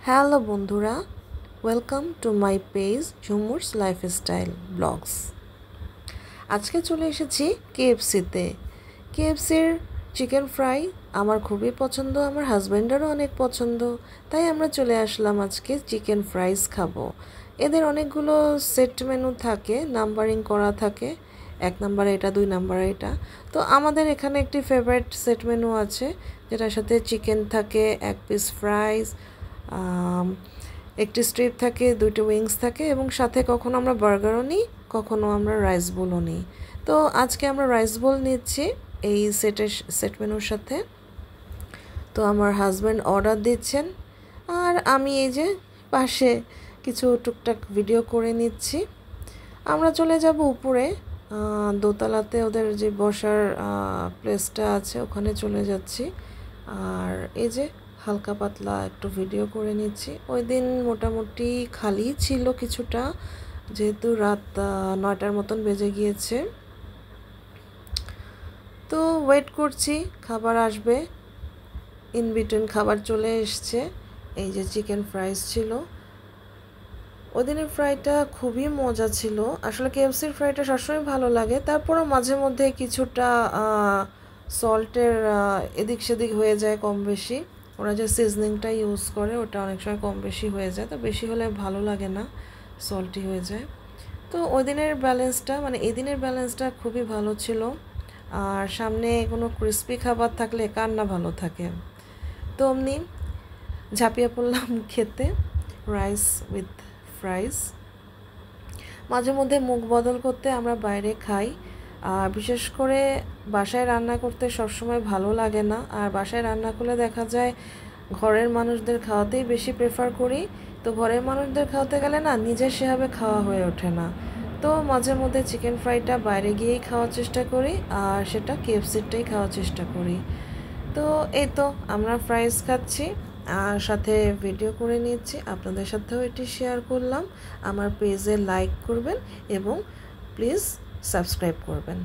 Hello বন্ধুরা, welcome to my page Jhumur's lifestyle blogs. আজকে চলে এসেছি কেএফসিতে। কেএফসির চিকেন ফ্রাই আমার খুবই পছন্দ, আমার হাজব্যান্ডেরও অনেক পছন্দ, তাই আমরা চলে আসলাম আজকে চিকেন ফ্রাইস খাবো। এদের অনেকগুলো সেট মেনু থাকে, নাম্বারিং করা থাকে, 1 নাম্বারে এটা, 2 নাম্বারে এটা। তো আমাদের এখানে একটি ফেভারিট সেট মেনু আছে, যেটার সাথে চিকেন থাকে, 1 পিস ফ্রাইস, একটি স্ট্রিপ থাকে, 2টি উইংস থাকে, এবং সাথে কখনো আমরা বার্গারও নিই, কখনো আমরা রাইস বোলও নিই। তো আজকে আমরা রাইস বোল নিচ্ছি এই সেট মেনুর সাথে। তো আমার হাজব্যান্ড অর্ডার দিচ্ছেন, আর আমি এই যে পাশে কিছু টুকটাক ভিডিও করে নিচ্ছি। আমরা চলে যাব উপরে, দোতলাতে ওদের যে বসার প্লেসটা আছে, ওখানে চলে যাচ্ছি। আর এই যে হালকা পাতলা একটু ভিডিও করে নিচ্ছি। ওই দিন মোটামুটি খালি ছিল কিছুটা, যেহেতু রাত 9টার মতন বেজে গিয়েছে। তো ওয়েট করছি, খাবার আসবে। ইন বিটুইন খাবার চলে এসছে। এই যে চিকেন ফ্রাইস ছিল, ওদিনের ফ্রাইটা খুবই মজা ছিল। আসলে কেএফসির ফ্রাইটা সবসময় ভালো লাগে, তারপরও মাঝে মধ্যে কিছুটা সল্টের এদিক সেদিক হয়ে যায়, কম বেশি। ওরা যে সিজনিংটা ইউজ করে ওটা অনেক সময় কম বেশি হয়ে যায়, তো বেশি হলে ভালো লাগে না, সল্টি হয়ে যায়। তো ওই দিনের ব্যালেন্সটা, মানে এই দিনের ব্যালেন্সটা খুবই ভালো ছিল। আর সামনে কোনো ক্রিস্পি খাবার থাকলে কার না ভালো থাকে। তো অমনি ঝাঁপিয়ে পড়লাম খেতে, রাইস উইথ ফ্রাইস। মাঝে মধ্যে মুখ বদল করতে আমরা বাইরে খাই, আর বিশেষ করে বাসায় রান্না করতে সবসময় ভালো লাগে না। আর বাসায় রান্না করলে দেখা যায় ঘরের মানুষদের খাওয়াতেই বেশি প্রেফার করি। তো ঘরের মানুষদের খাওয়াতে গেলে না, নিজের সেভাবে খাওয়া হয়ে ওঠে না। তো মাঝে মধ্যে চিকেন ফ্রাইটা বাইরে গিয়েই খাওয়ার চেষ্টা করি, আর সেটা কেএফসিটাই খাওয়ার চেষ্টা করি। তো এই তো আমরা ফ্রাইস খাচ্ছি, আর সাথে ভিডিও করে নিচ্ছি, আপনাদের সাথেও এটি শেয়ার করলাম। আমার পেজে লাইক করবেন এবং প্লিজ সাবস্ক্রাইব করবেন।